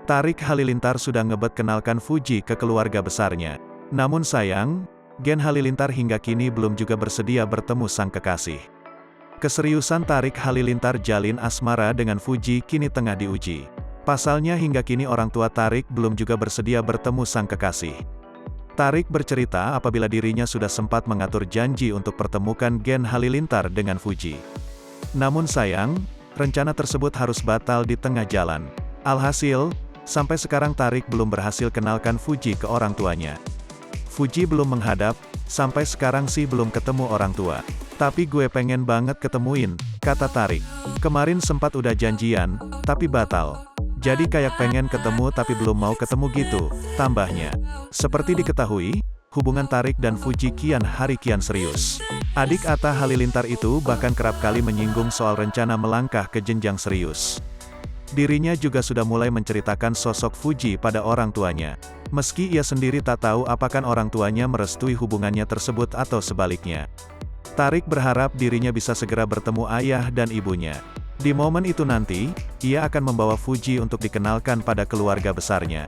Tarik Halilintar sudah ngebet kenalkan Fuji ke keluarga besarnya. Namun sayang, Gen Halilintar hingga kini belum juga bersedia bertemu sang kekasih. Keseriusan Tarik Halilintar jalin asmara dengan Fuji kini tengah diuji. Pasalnya hingga kini orang tua Tarik belum juga bersedia bertemu sang kekasih. Tarik bercerita apabila dirinya sudah sempat mengatur janji untuk pertemukan Gen Halilintar dengan Fuji. Namun sayang, rencana tersebut harus batal di tengah jalan. Alhasil, sampai sekarang Tarik belum berhasil kenalkan Fuji ke orang tuanya. Fuji belum menghadap, sampai sekarang sih belum ketemu orang tua. Tapi gue pengen banget ketemuin, kata Tarik. Kemarin sempat udah janjian, tapi batal. Jadi kayak pengen ketemu tapi belum mau ketemu gitu, tambahnya. Seperti diketahui, hubungan Tarik dan Fuji kian hari kian serius. Adik Atta Halilintar itu bahkan kerap kali menyinggung soal rencana melangkah ke jenjang serius. Dirinya juga sudah mulai menceritakan sosok Fuji pada orang tuanya. Meski ia sendiri tak tahu apakah orang tuanya merestui hubungannya tersebut atau sebaliknya. Tarik berharap dirinya bisa segera bertemu ayah dan ibunya. Di momen itu nanti, ia akan membawa Fuji untuk dikenalkan pada keluarga besarnya.